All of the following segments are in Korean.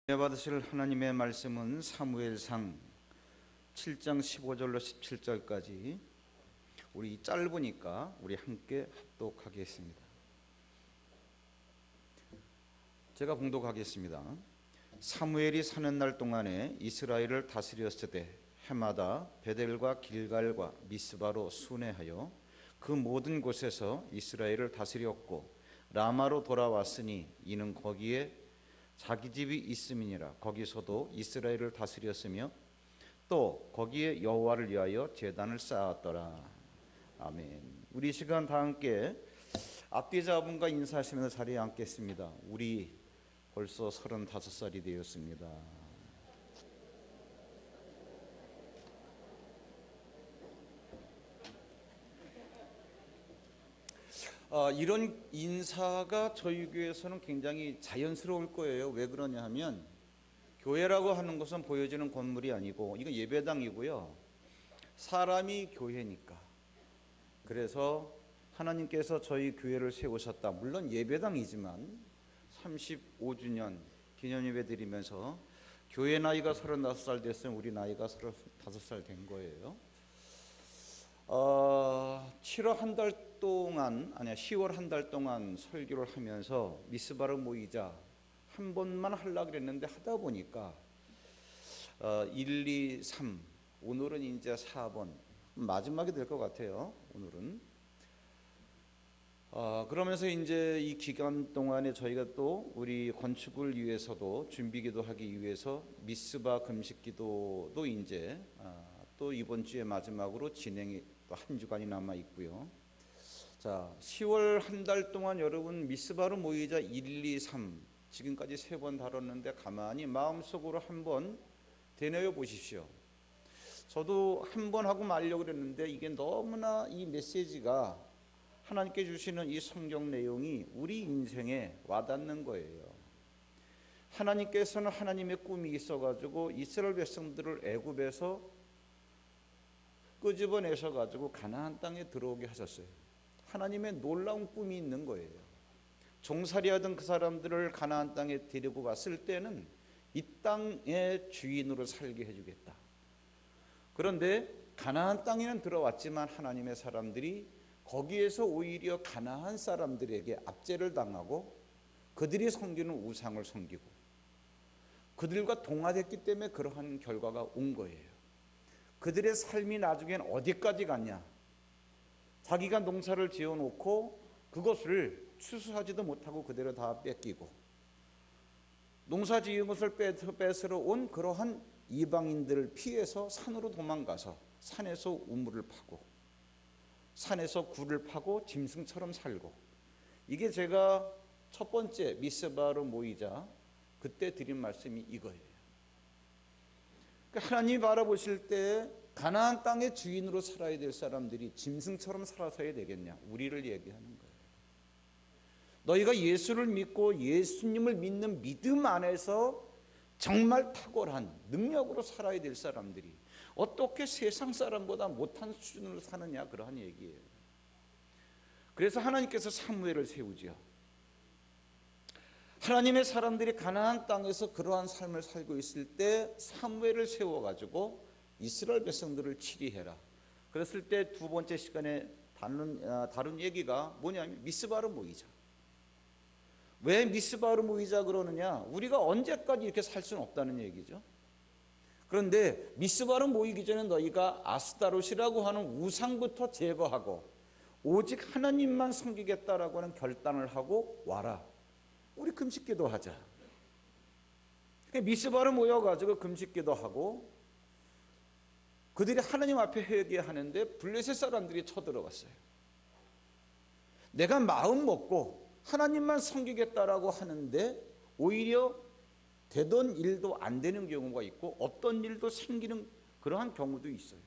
받으실 하나님의 말씀은 사무엘상 7장 15절로 17절까지 우리 짧으니까 우리 함께 합독하겠습니다. 제가 봉독하겠습니다. 사무엘이 사는 날 동안에 이스라엘을 다스렸으되 해마다 베델과 길갈과 미스바로 순회하여 그 모든 곳에서 이스라엘을 다스렸고 라마로 돌아왔으니 이는 거기에 자기 집이 있음이니라. 거기서도 이스라엘을 다스렸으며 또 거기에 여호와를 위하여 제단을 쌓았더라. 아멘. 우리 시간 다 함께 앞뒤자분과 인사하시면서 자리에 앉겠습니다. 우리 벌써 35살이 되었습니다. 이런 인사가 저희 교회에서는 굉장히 자연스러울 거예요. 왜 그러냐 하면 교회라고 하는 것은 보여지는 건물이 아니고 이건 예배당이고요. 사람이 교회니까. 그래서 하나님께서 저희 교회를 세우셨다. 물론 예배당이지만 35주년 기념예배 드리면서 교회 나이가 35살 됐으면 우리 나이가 35살 된 거예요. 7월 한 달 동안, 아니야 10월 한 달 동안 설교를 하면서 미스바로 모이자 한 번만 하려고 그랬는데 하다 보니까 1, 2, 3 오늘은 이제 4번 마지막이 될 것 같아요. 오늘은 그러면서 이제 이 기간 동안에 저희가 또 우리 건축을 위해서도 준비기도 하기 위해서 미스바 금식기도도 이제 또 이번 주에 마지막으로 진행이 또 한 주간이 남아 있고요. 자, 10월 한 달 동안 여러분 미스바로 모이자 1, 2, 3 지금까지 3번 다뤘는데 가만히 마음속으로 한번 되뇌어 보십시오. 저도 한 번 하고 말려고 그랬는데 이게 너무나 이 메시지가 하나님께 주시는 이 성경 내용이 우리 인생에 와닿는 거예요. 하나님께서는 하나님의 꿈이 있어가지고 이스라엘 백성들을 애굽에서 끄집어내셔가지고 가나안 땅에 들어오게 하셨어요. 하나님의 놀라운 꿈이 있는 거예요. 종살이하던 그 사람들을 가나안 땅에 데리고 갔을 때는 이 땅의 주인으로 살게 해주겠다. 그런데 가나안 땅에는 들어왔지만 하나님의 사람들이 거기에서 오히려 가나안 사람들에게 압제를 당하고 그들이 섬기는 우상을 섬기고 그들과 동화됐기 때문에 그러한 결과가 온 거예요. 그들의 삶이 나중엔 어디까지 갔냐? 자기가 농사를 지어놓고 그것을 추수하지도 못하고 그대로 다 뺏기고 농사 지은 것을 뺏으러 온 그러한 이방인들을 피해서 산으로 도망가서 산에서 우물을 파고 산에서 굴을 파고 짐승처럼 살고 이게 제가 첫 번째 미스바로 모이자 그때 드린 말씀이 이거예요. 하나님이 바라보실 때 가나안 땅의 주인으로 살아야 될 사람들이 짐승처럼 살아서야 되겠냐? 우리를 얘기하는 거예요. 너희가 예수를 믿고 예수님을 믿는 믿음 안에서 정말 탁월한 능력으로 살아야 될 사람들이 어떻게 세상 사람보다 못한 수준으로 사느냐? 그러한 얘기예요. 그래서 하나님께서 사무엘을 세우지요. 하나님의 사람들이 가나안 땅에서 그러한 삶을 살고 있을 때 사무엘을 세워가지고 이스라엘 백성들을 치리해라. 그랬을 때 두 번째 시간에 다른 얘기가 뭐냐면 미스바로 모이자. 왜 미스바로 모이자 그러느냐? 우리가 언제까지 이렇게 살 수는 없다는 얘기죠. 그런데 미스바로 모이기 전에 너희가 아스타롯이라고 하는 우상부터 제거하고 오직 하나님만 섬기겠다라고 하는 결단을 하고 와라. 우리 금식기도 하자. 미스바로 모여가지고 금식기도 하고 그들이 하나님 앞에 회개하는데 블레셋 사람들이 쳐들어갔어요. 내가 마음 먹고 하나님만 섬기겠다라고 하는데 오히려 되던 일도 안 되는 경우가 있고 어떤 일도 생기는 그러한 경우도 있어요.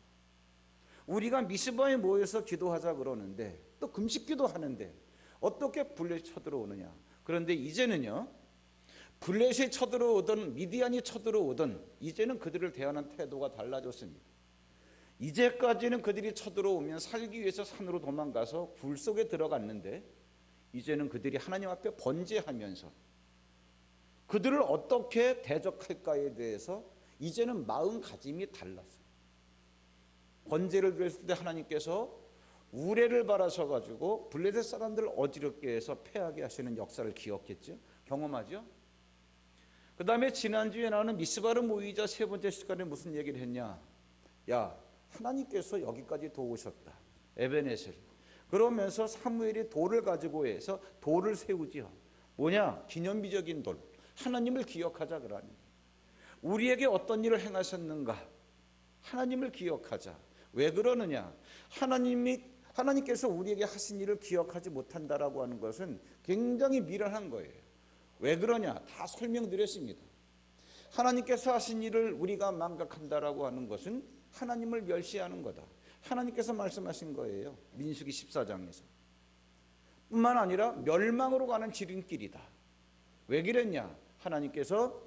우리가 미스바에 모여서 기도하자 그러는데 또 금식기도 하는데 어떻게 블레셋이 쳐들어오느냐? 그런데 이제는요, 블레셋이 쳐들어오든 미디안이 쳐들어오든 이제는 그들을 대하는 태도가 달라졌습니다. 이제까지는 그들이 쳐들어오면 살기 위해서 산으로 도망가서 굴 속에 들어갔는데 이제는 그들이 하나님 앞에 번제하면서 그들을 어떻게 대적할까에 대해서 이제는 마음가짐이 달랐어요. 번제를 드렸을 때 하나님께서 우레를 바라셔 가지고 블레셋 사람들을 어지럽게 해서 패하게 하시는 역사를 기억했죠. 경험하죠. 그 다음에 지난주에 나오는 미스바를 모이자 세 번째 시간에 무슨 얘기를 했냐. 야, 하나님께서 여기까지 도우셨다. 에베네셀. 그러면서 사무엘이 돌을 가지고 해서 돌을 세우지요. 뭐냐? 기념비적인 돌. 하나님을 기억하자 그러니. 우리에게 어떤 일을 행하셨는가? 하나님을 기억하자. 왜 그러느냐? 하나님께서 우리에게 하신 일을 기억하지 못한다라고 하는 것은 굉장히 미련한 거예요. 왜 그러냐? 다 설명드렸습니다. 하나님께서 하신 일을 우리가 망각한다라고 하는 것은 하나님을 멸시하는 거다. 하나님께서 말씀하신 거예요. 민수기 14장에서. 뿐만 아니라 멸망으로 가는 지름길이다. 왜 그랬냐? 하나님께서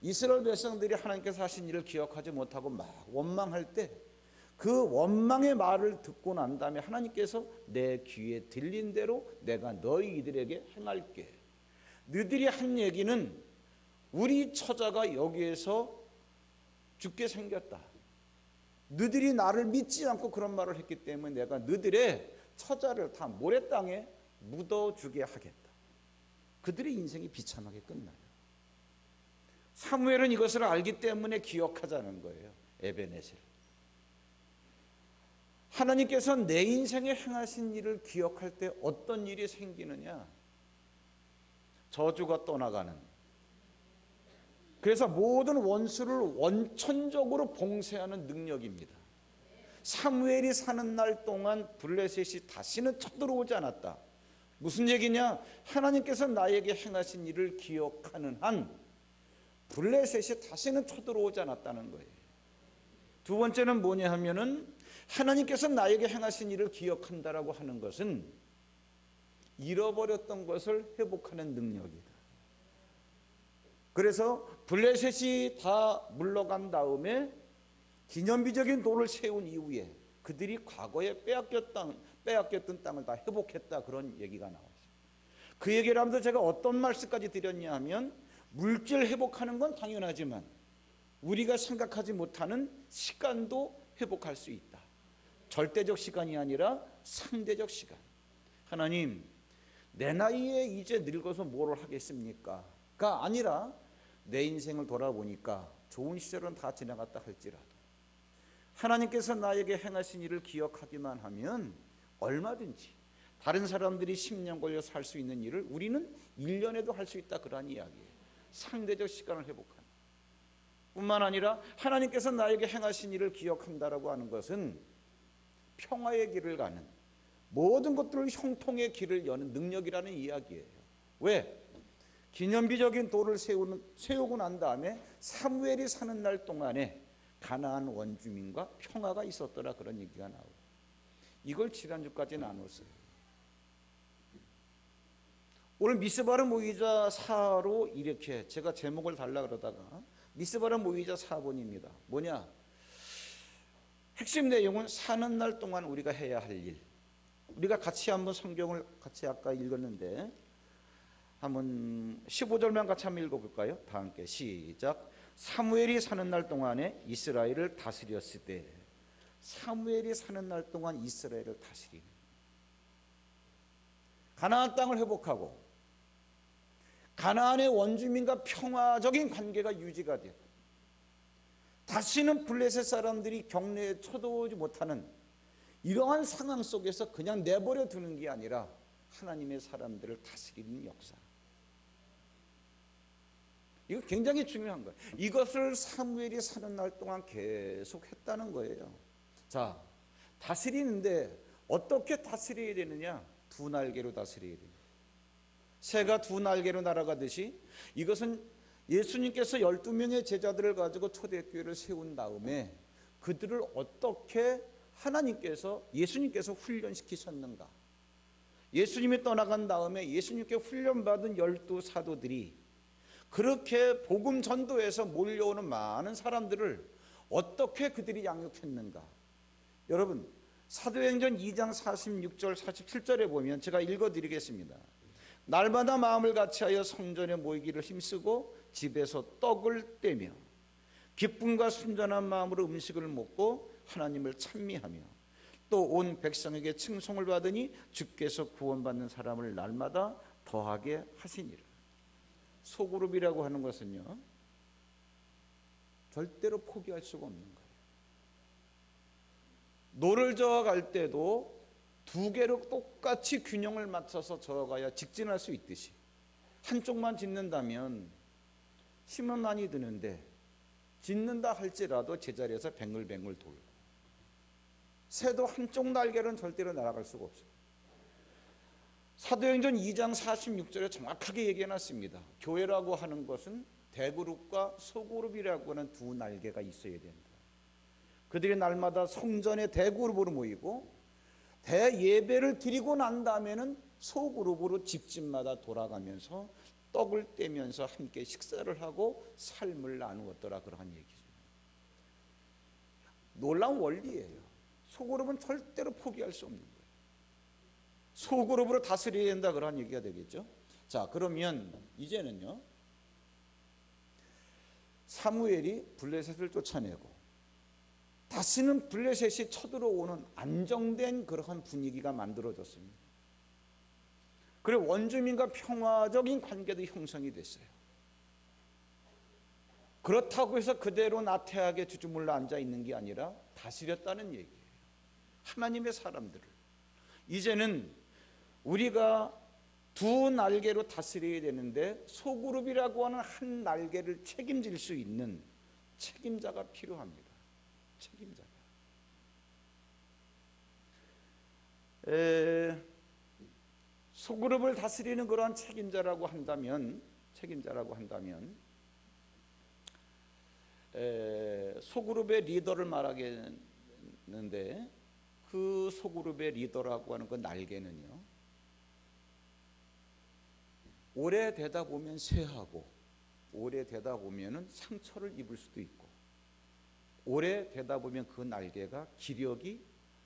이스라엘 백성들이 하나님께서 하신 일을 기억하지 못하고 막 원망할 때 그 원망의 말을 듣고 난 다음에 하나님께서 내 귀에 들린 대로 내가 너희들에게 행할게. 너희들이 한 얘기는 우리 처자가 여기에서 죽게 생겼다. 너희들이 나를 믿지 않고 그런 말을 했기 때문에 내가 너희들의 처자를 다 모래땅에 묻어주게 하겠다. 그들의 인생이 비참하게 끝나요. 사무엘은 이것을 알기 때문에 기억하자는 거예요. 에베네셀. 하나님께서 내 인생에 행하신 일을 기억할 때 어떤 일이 생기느냐? 저주가 떠나가는. 그래서 모든 원수를 원천적으로 봉쇄하는 능력입니다. 사무엘이 사는 날 동안 블레셋이 다시는 쳐들어오지 않았다. 무슨 얘기냐? 하나님께서 나에게 행하신 일을 기억하는 한 블레셋이 다시는 쳐들어오지 않았다는 거예요. 두 번째는 뭐냐 하면은 하나님께서 나에게 행하신 일을 기억한다라고 하는 것은 잃어버렸던 것을 회복하는 능력이다. 그래서 블레셋이 다 물러간 다음에 기념비적인 돌을 세운 이후에 그들이 과거에 빼앗겼던 땅을 다 회복했다, 그런 얘기가 나왔어요. 그 얘기를 하면서 제가 어떤 말씀까지 드렸냐 하면, 물질 회복하는 건 당연하지만 우리가 생각하지 못하는 시간도 회복할 수 있다. 절대적 시간이 아니라 상대적 시간. 하나님, 내 나이에 이제 늙어서 뭘 하겠습니까? 가 아니라 내 인생을 돌아보니까 좋은 시절은 다 지나갔다 할지라도 하나님께서 나에게 행하신 일을 기억하기만 하면 얼마든지 다른 사람들이 10년 걸려서 할 수 있는 일을 우리는 1년에도 할 수 있다, 그런 이야기예요. 상대적 시간을 회복하는 뿐만 아니라 하나님께서 나에게 행하신 일을 기억한다라고 하는 것은 평화의 길을 가는, 모든 것들을 형통의 길을 여는 능력이라는 이야기예요. 왜? 기념비적인 돌을 세우고 난 다음에 사무엘이 사는 날 동안에 가나안 원주민과 평화가 있었더라, 그런 얘기가 나오고, 이걸 지난주까지 나눴어요. 오늘 미스바를 모이자 4로 이렇게 제가 제목을 달라 그러다가 미스바를 모이자 4번입니다. 뭐냐? 핵심 내용은 사는 날 동안 우리가 해야 할 일. 우리가 같이 한번 성경을 같이 아까 읽었는데 한번 15절만 같이 한번 읽어볼까요? 다 함께 시작. 사무엘이 사는 날 동안에 이스라엘을 다스렸을 때, 사무엘이 사는 날 동안 이스라엘을 다스리는, 가나안 땅을 회복하고 가나안의 원주민과 평화적인 관계가 유지가 되고 다시는 블레셋 사람들이 경내에 쳐들어오지 못하는 이러한 상황 속에서 그냥 내버려 두는 게 아니라 하나님의 사람들을 다스리는 역사. 이거 굉장히 중요한 거예요. 이것을 사무엘이 사는 날 동안 계속 했다는 거예요. 자, 다스리는데 어떻게 다스려야 되느냐? 두 날개로 다스려야 됩니다. 새가 두 날개로 날아가듯이 이것은 예수님께서 12명의 제자들을 가지고 초대교회를 세운 다음에 그들을 어떻게 예수님께서 훈련시키셨는가. 예수님이 떠나간 다음에 예수님께 훈련받은 12사도들이 그렇게 복음 전도에서 몰려오는 많은 사람들을 어떻게 그들이 양육했는가. 여러분, 사도행전 2장 46절 47절에 보면 제가 읽어드리겠습니다. 날마다 마음을 같이하여 성전에 모이기를 힘쓰고 집에서 떡을 떼며 기쁨과 순전한 마음으로 음식을 먹고 하나님을 찬미하며 또 온 백성에게 칭송을 받으니 주께서 구원받는 사람을 날마다 더하게 하시니라. 소그룹이라고 하는 것은요, 절대로 포기할 수가 없는 거예요. 노를 저어갈 때도 두 개로 똑같이 균형을 맞춰서 저어가야 직진할 수 있듯이, 한쪽만 짓는다면 힘은 많이 드는데 짓는다 할지라도 제자리에서 뱅글뱅글 돌고, 새도 한쪽 날개는 절대로 날아갈 수가 없어요. 사도행전 2장 46절에 정확하게 얘기해놨습니다. 교회라고 하는 것은 대그룹과 소그룹이라고 하는 두 날개가 있어야 된다. 그들이 날마다 성전의 대그룹으로 모이고 대예배를 드리고 난 다음에는 소그룹으로 집집마다 돌아가면서 떡을 떼면서 함께 식사를 하고 삶을 나누었더라, 그러한 얘기죠. 놀라운 원리예요. 소그룹은 절대로 포기할 수 없는 거예요. 소그룹으로 다스려야 된다, 그러한 얘기가 되겠죠. 자, 그러면 이제는요, 사무엘이 블레셋을 쫓아내고 다시는 블레셋이 쳐들어오는 안정된 그러한 분위기가 만들어졌습니다. 그리고 원주민과 평화적인 관계도 형성이 됐어요. 그렇다고 해서 그대로 나태하게 주저물러 앉아 있는 게 아니라 다스렸다는 얘기예요. 하나님의 사람들을 이제는 우리가 두 날개로 다스려야 되는데 소그룹이라고 하는 한 날개를 책임질 수 있는 책임자가 필요합니다. 책임자가. 소그룹을 다스리는 그러한 책임자라고 한다면 소그룹의 리더를 말하겠는데, 그 소그룹의 리더라고 하는 그 날개는요, 오래되다 보면 쇠하고 오래되다 보면 상처를 입을 수도 있고 오래되다 보면 그 날개가 기력이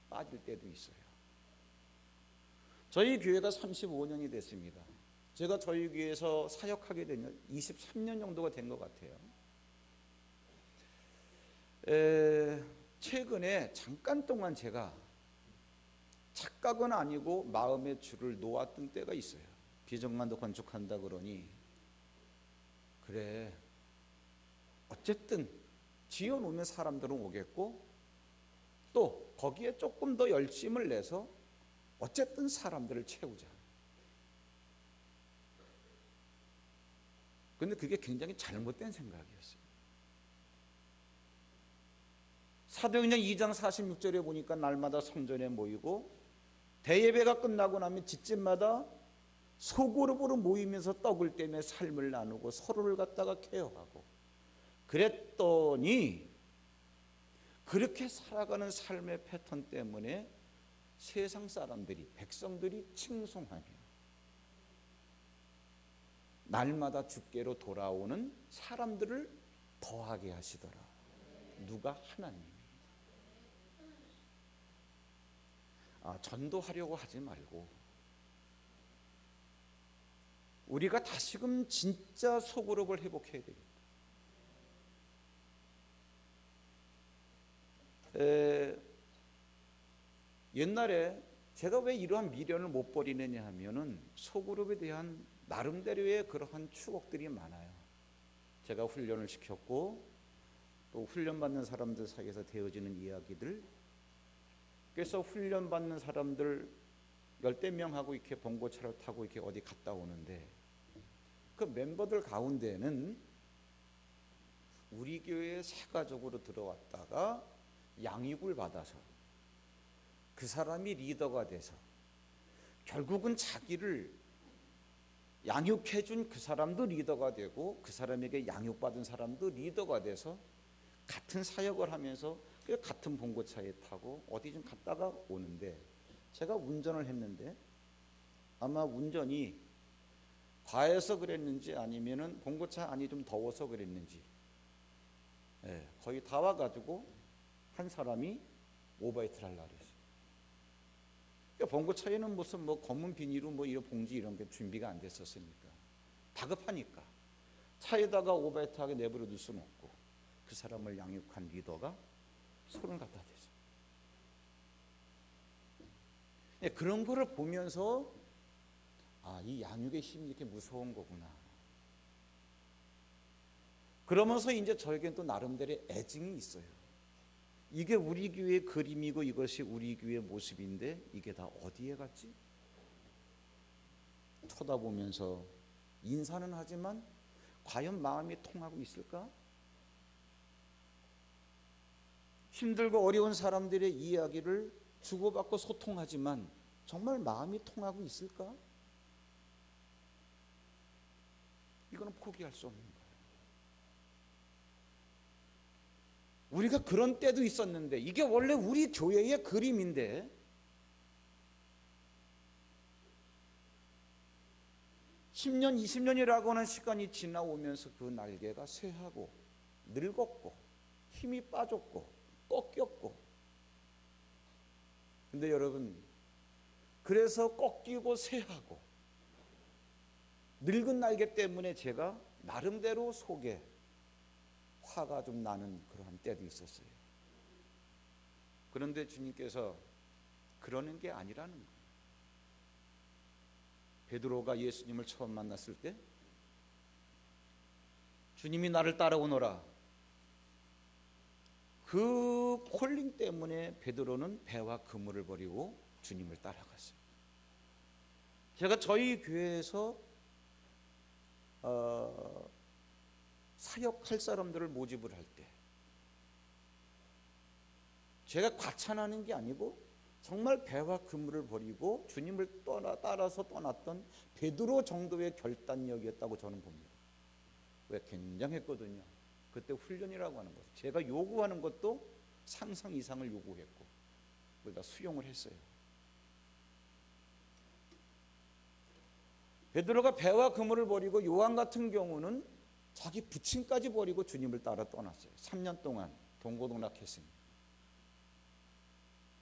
빠질 때도 있어요. 저희 교회가 35년이 됐습니다. 제가 저희 교회에서 사역하게 된 23년 정도가 된 것 같아요. 최근에 잠깐 동안 제가 착각은 아니고 마음의 줄을 놓았던 때가 있어요. 비정관도 건축한다 그러니 그래, 어쨌든 지어놓으면 사람들은 오겠고 또 거기에 조금 더 열심을 내서 어쨌든 사람들을 채우자. 그런데 그게 굉장히 잘못된 생각이었어요. 사도행전 2장 46절에 보니까 날마다 성전에 모이고 대예배가 끝나고 나면 집집마다 소그룹으로 모이면서 떡을 떼며 삶을 나누고 서로를 갖다가 케어하고 그랬더니, 그렇게 살아가는 삶의 패턴 때문에 세상 사람들이, 백성들이 칭송하며 날마다 주께로 돌아오는 사람들을 더하게 하시더라. 누가? 하나님이. 전도하려고 하지 말고 우리가 다시금 진짜 소그룹을 회복해야 되겠다. 옛날에 제가 왜 이러한 미련을 못 버리느냐 하면은 소그룹에 대한 나름대로의 그러한 추억들이 많아요. 제가 훈련을 시켰고 또 훈련받는 사람들 사이에서 되어지는 이야기들, 그래서 훈련받는 사람들 열댓 명하고 이렇게 봉고차를 타고 이렇게 어디 갔다 오는데 그 멤버들 가운데는 우리 교회에 새 가족으로 들어왔다가 양육을 받아서 그 사람이 리더가 돼서 결국은 자기를 양육해준 그 사람도 리더가 되고 그 사람에게 양육받은 사람도 리더가 돼서 같은 사역을 하면서 같은 봉고차에 타고 어디 좀 갔다가 오는데, 제가 운전을 했는데 아마 운전이 과해서 그랬는지 아니면은 봉고차 안이 좀 더워서 그랬는지 거의 다 와가지고 한 사람이 오버히트를 하려고 했어요. 봉고차에는 무슨 뭐 검은 비닐로 뭐 이런 봉지 이런 게 준비가 안 됐었으니까 다급하니까 차에다가 오버헤트하게 내버려 둘 수는 없고 그 사람을 양육한 리더가 손을 갖다 대죠. 그런 거를 보면서 이 양육의 힘이 이렇게 무서운 거구나. 그러면서 이제 저에겐 또 나름대로의 애증이 있어요. 이게 우리 교회의 그림이고 이것이 우리 교회의 모습인데 이게 다 어디에 갔지? 쳐다보면서 인사는 하지만 과연 마음이 통하고 있을까? 힘들고 어려운 사람들의 이야기를 주고받고 소통하지만 정말 마음이 통하고 있을까? 이거는 포기할 수 없는 거예요. 우리가 그런 때도 있었는데 이게 원래 우리 교회의 그림인데 10년, 20년이라고 하는 시간이 지나오면서 그 날개가 쇠하고 늙었고 힘이 빠졌고 꺾였고, 근데 여러분, 그래서 꺾이고 쇠하고 늙은 날개 때문에 제가 나름대로 속에 화가 좀 나는 그러한 때도 있었어요. 그런데 주님께서 그러는 게 아니라는 거예요. 베드로가 예수님을 처음 만났을 때 주님이 나를 따라오너라, 그 콜링 때문에 베드로는 배와 그물을 버리고 주님을 따라갔어요. 제가 저희 교회에서 사역할 사람들을 모집을 할 때 제가 과찬하는 게 아니고 정말 배와 그물을 버리고 주님을 따라서 떠났던 베드로 정도의 결단력이었다고 저는 봅니다. 왜? 굉장했거든요. 그때 훈련이라고 하는 것, 제가 요구하는 것도 상상 이상을 요구했고 우리가 수용을 했어요. 베드로가 배와 그물을 버리고 요한 같은 경우는 자기 부친까지 버리고 주님을 따라 떠났어요. 3년 동안 동고동락했습니다.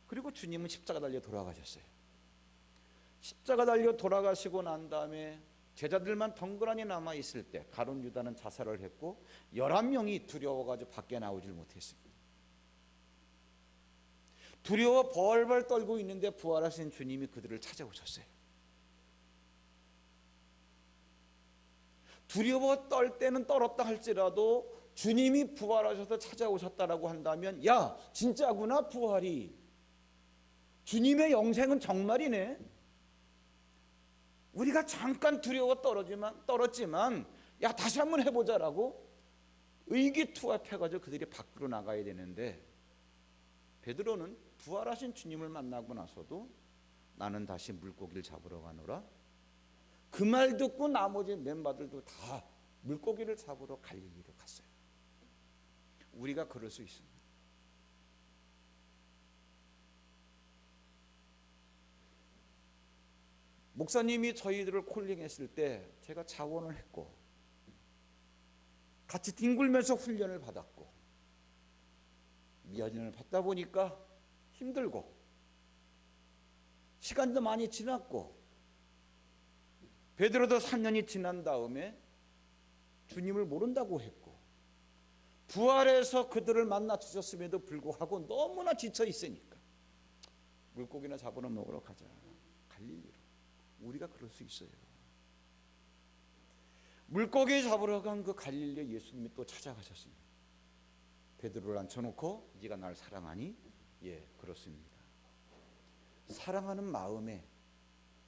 그리고 주님은 십자가 달려 돌아가셨어요. 십자가 달려 돌아가시고 난 다음에 제자들만 덩그러니 남아있을 때 가룟 유다는 자살을 했고 11명이 두려워가지고 밖에 나오질 못했습니다. 두려워 벌벌 떨고 있는데 부활하신 주님이 그들을 찾아오셨어요. 두려워 떨 때는 떨었다 할지라도 주님이 부활하셔서 찾아오셨다라고 한다면, 야, 진짜구나, 부활이. 주님의 영생은 정말이네. 우리가 잠깐 두려워 떨었지만 야, 다시 한번 해보자라고 의기투합해가지고 그들이 밖으로 나가야 되는데, 베드로는 부활하신 주님을 만나고 나서도 나는 다시 물고기를 잡으러 가노라, 그 말 듣고 나머지 멤버들도 다 물고기를 잡으러 갈릴리로 갔어요. 우리가 그럴 수 있습니다. 목사님이 저희들을 콜링했을 때 제가 자원을 했고 같이 뒹굴면서 훈련을 받았고, 미연을 받다 보니까 힘들고 시간도 많이 지났고, 베드로도 3년이 지난 다음에 주님을 모른다고 했고, 부활해서 그들을 만나 주셨음에도 불구하고 너무나 지쳐 있으니까 물고기나 잡으러 먹으러 가자, 갈릴리로. 우리가 그럴 수 있어요. 물고기 잡으러 간 그 갈릴리에 예수님이 또 찾아가셨습니다. 베드로를 앉혀놓고 네가 날 사랑하니? 예, 그렇습니다. 사랑하는 마음에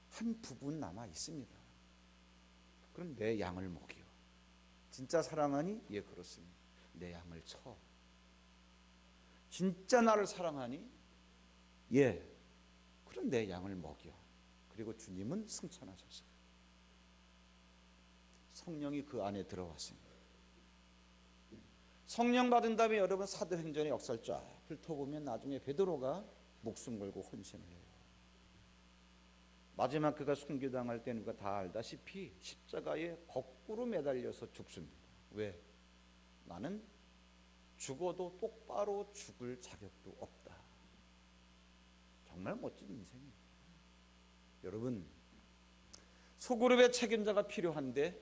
한 부분 남아 있습니다. 그럼 내 양을 먹여. 진짜 사랑하니? 예, 그렇습니다. 내 양을 쳐. 진짜 나를 사랑하니? 예, 그럼 내 양을 먹여. 그리고 주님은 승천하셨어요. 성령이 그 안에 들어왔습니다. 성령 받은 다음에 여러분 사도행전의 역사를 쫙 훑어보면 나중에 베드로가 목숨 걸고 헌신을 해요. 마지막 그가 순교당할 때는 그가 다 알다시피 십자가에 거꾸로 매달려서 죽습니다. 왜? 나는 죽어도 똑바로 죽을 자격도 없다. 정말 멋진 인생이에요. 여러분, 소그룹의 책임자가 필요한데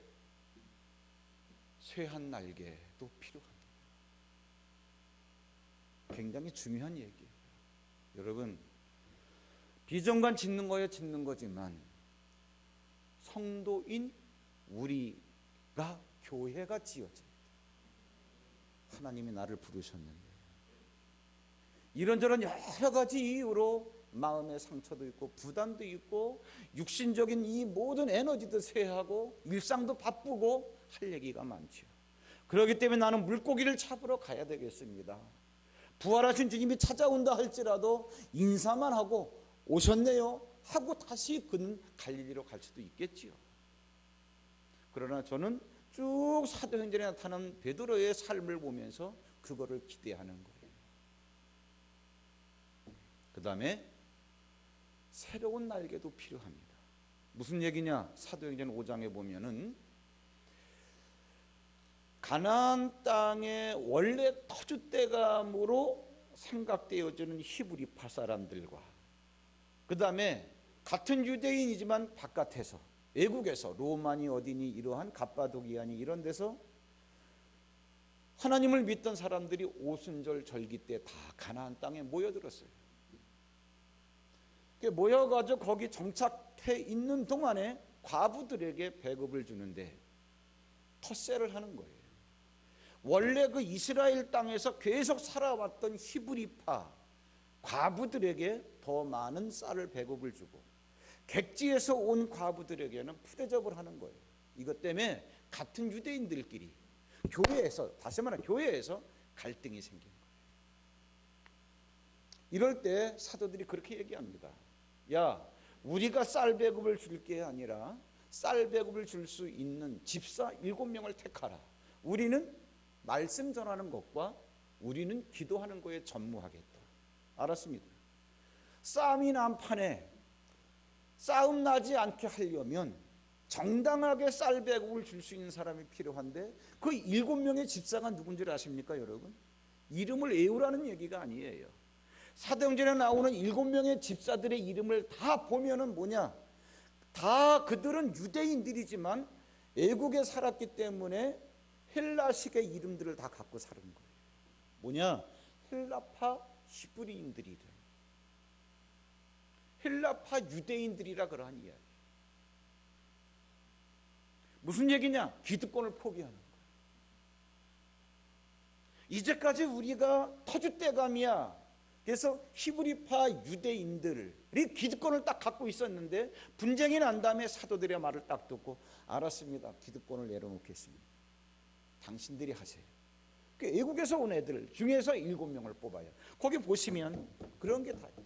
쇠한 날개도 필요합니다. 굉장히 중요한 얘기예요. 여러분, 비정관 짓는 거에 짓는 거지만 성도인 우리가 교회가 지어집니다. 하나님이 나를 부르셨는데 이런저런 여러 가지 이유로 마음의 상처도 있고 부담도 있고 육신적인 이 모든 에너지도 쇠하고 일상도 바쁘고 할 얘기가 많죠. 그렇기 때문에 나는 물고기를 잡으러 가야 되겠습니다. 부활하신 주님이 찾아온다 할지라도 인사만 하고 오셨네요 하고 다시 그는 갈릴리로 갈 수도 있겠지요. 그러나 저는 쭉 사도행전에 나타난 베드로의 삶을 보면서 그거를 기대하는 거예요. 그 다음에 새로운 날개도 필요합니다. 무슨 얘기냐? 사도행전 5장에 보면은 가나안 땅의 원래 터줏대감으로 생각되어지는 히브리파 사람들과 그 다음에 같은 유대인이지만 바깥에서 외국에서 로마니 어디니 이러한 갑바도기아니 이런 데서 하나님을 믿던 사람들이 오순절 절기 때 다 가나안 땅에 모여들었어요. 모여가지고 거기 정착해 있는 동안에 과부들에게 배급을 주는데 텃세를 하는 거예요. 원래 그 이스라엘 땅에서 계속 살아왔던 히브리파 과부들에게 더 많은 쌀을 배급을 주고 객지에서 온 과부들에게는 푸대접을 하는 거예요. 이것 때문에 같은 유대인들끼리 교회에서, 다시 말하면 교회에서 갈등이 생긴 거예요. 이럴 때 사도들이 그렇게 얘기합니다. 야, 우리가 쌀 배급을 줄 게 아니라 쌀 배급을 줄 수 있는 집사 7명을 택하라. 우리는 말씀 전하는 것과 우리는 기도하는 거에 전무하겠다. 알았습니다. 싸움이 난판에 싸움 나지 않게 하려면 정당하게 쌀 배급을 줄 수 있는 사람이 필요한데 그 7명의 집사가 누군지 아십니까 여러분? 이름을 외우라는 얘기가 아니에요. 사도행전에 나오는 7명의 집사들의 이름을 다 보면은 뭐냐? 다 그들은 유대인들이지만 외국에 살았기 때문에 헬라식의 이름들을 다 갖고 사는 거예요. 뭐냐? 헬라파 히브리인들이래. 헬라파 유대인들이라 그러한 이야기. 무슨 얘기냐? 기득권을 포기하는 거예요. 이제까지 우리가 터줏대감이야. 그래서 히브리파 유대인들이 기득권을 딱 갖고 있었는데 분쟁이 난 다음에 사도들의 말을 딱 듣고 알았습니다. 기득권을 내려놓겠습니다. 당신들이 하세요. 외국에서 온 애들 중에서 7명을 뽑아요. 거기 보시면 그런 게 다예요.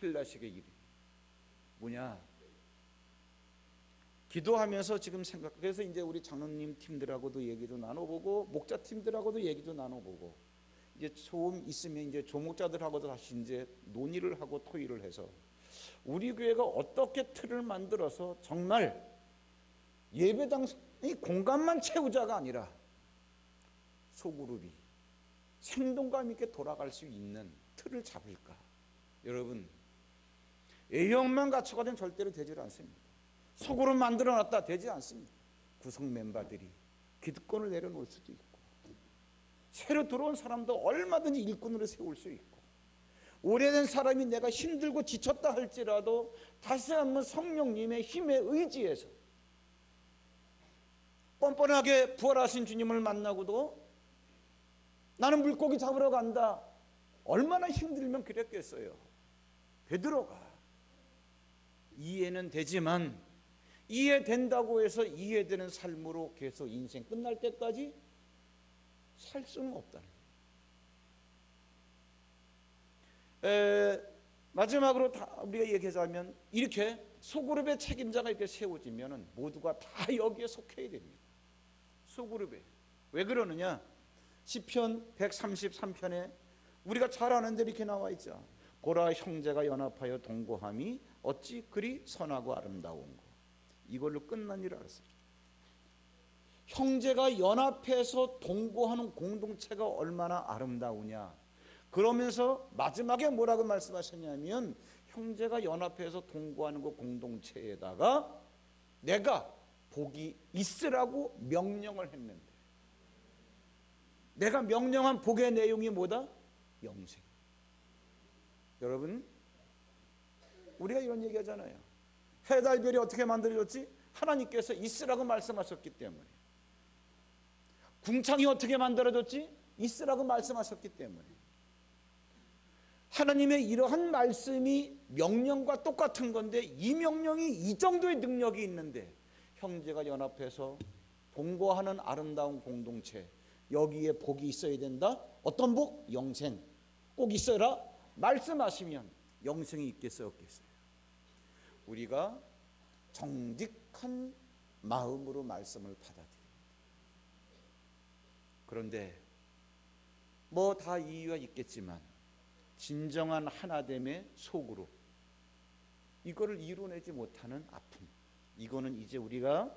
헬라식의 이름 뭐냐? 기도하면서 지금 그래서 이제 우리 장로님 팀들하고도 얘기도 나눠보고 목자 팀들하고도 얘기도 나눠보고 이제 좀 있으면 이제 조목자들하고도 다시 이제 논의를 하고 토의를 해서 우리 교회가 어떻게 틀을 만들어서 정말 예배당의 공간만 채우자가 아니라 소그룹이 생동감 있게 돌아갈 수 있는 틀을 잡을까? 여러분, A형만 갖춰가지고는 절대로 되질 않습니다. 소그룹 만들어놨다 되지 않습니다. 구성 멤버들이 기득권을 내려놓을 수도 있고 새로 들어온 사람도 얼마든지 일꾼으로 세울 수 있고 오래된 사람이 내가 힘들고 지쳤다 할지라도 다시 한번 성령님의 힘에 의지해서 뻔뻔하게 부활하신 주님을 만나고도 나는 물고기 잡으러 간다. 얼마나 힘들면 그랬겠어요. 베드로가 이해는 되지만 이해된다고 해서 이해되는 삶으로 계속 인생 끝날 때까지 살 수는 없다는 거예요. 마지막으로 우리가 얘기하자면 이렇게 소그룹의 책임자가 이렇게 세워지면 모두가 다 여기에 속해야 됩니다. 소그룹에. 왜 그러느냐? 시편 133편에 우리가 잘 아는 대로 이렇게 나와 있죠. 보라 형제가 연합하여 동거함이 어찌 그리 선하고 아름다운고. 이걸로 끝난 줄 알았어요. 형제가 연합해서 동거하는 공동체가 얼마나 아름다우냐. 그러면서 마지막에 뭐라고 말씀하셨냐면 형제가 연합해서 동거하는 그 공동체에다가 내가 복이 있으라고 명령을 했는데 내가 명령한 복의 내용이 뭐다? 영생. 여러분, 우리가 이런 얘기 하잖아요. 해, 달, 별이 어떻게 만들어졌지? 하나님께서 있으라고 말씀하셨기 때문에. 궁창이 어떻게 만들어졌지? 있으라고 말씀하셨기 때문에. 하나님의 이러한 말씀이 명령과 똑같은 건데, 이 명령이 이 정도의 능력이 있는데 형제가 연합해서 동거하는 아름다운 공동체, 여기에 복이 있어야 된다. 어떤 복? 영생. 꼭 있어라 말씀하시면 영생이 있겠어요, 없겠어요? 우리가 정직한 마음으로 말씀을 받아들입니다. 그런데 뭐 다 이유가 있겠지만 진정한 하나됨의 속으로 이거를 이뤄내지 못하는 아픔, 이거는 이제 우리가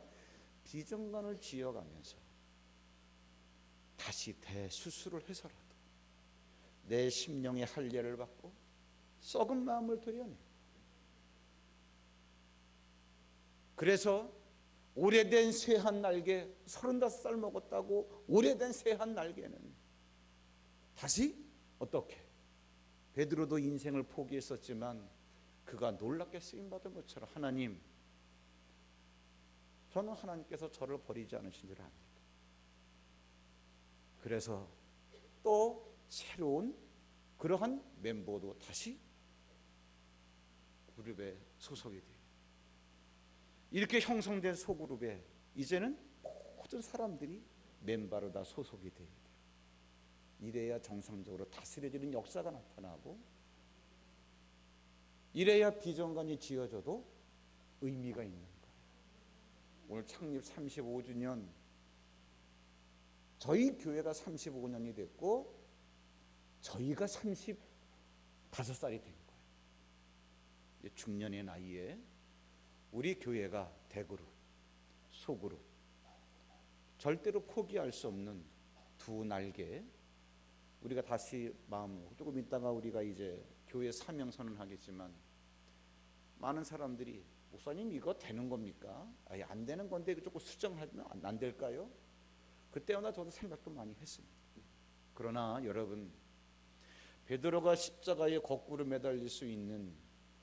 비전관을 지어가면서 다시 대수술을 해서라도 내 심령의 할례를 받고 썩은 마음을 도려내. 그래서 오래된 쇠한 날개, 35살 먹었다고 오래된 쇠한 날개는 다시 어떻게? 베드로도 인생을 포기했었지만 그가 놀랍게 쓰임받은 것처럼, 하나님, 저는 하나님께서 저를 버리지 않으신 줄 압니다. 그래서 또 새로운 그러한 멤버도 다시 그룹에 소속이 돼요. 이렇게 형성된 소그룹에 이제는 모든 사람들이 멤버로 다 소속이 돼야 돼요. 이래야 정상적으로 다스려지는 역사가 나타나고, 이래야 비전관이 지어져도 의미가 있는 거예요. 오늘 창립 35주년, 저희 교회가 35년이 됐고 저희가 35살이 된 거예요. 중년의 나이에 우리 교회가 대그룹, 소그룹, 절대로 포기할 수 없는 두 날개, 우리가 다시 마음, 조금 있다가 우리가 이제 교회 사명 선언하겠지만 많은 사람들이 목사님 이거 되는 겁니까? 아예 안 되는 건데 조금 수정하면 안 될까요? 그때마다 저도 생각도 많이 했습니다. 그러나 여러분, 베드로가 십자가에 거꾸로 매달릴 수 있는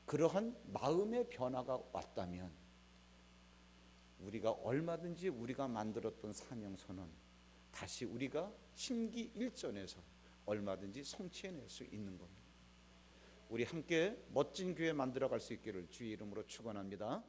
그러한 마음의 변화가 왔다면 우리가 얼마든지 우리가 만들었던 사명선언 다시 우리가 심기일전에서 얼마든지 성취해낼 수 있는 겁니다. 우리 함께 멋진 교회 만들어갈 수 있기를 주의 이름으로 축원합니다.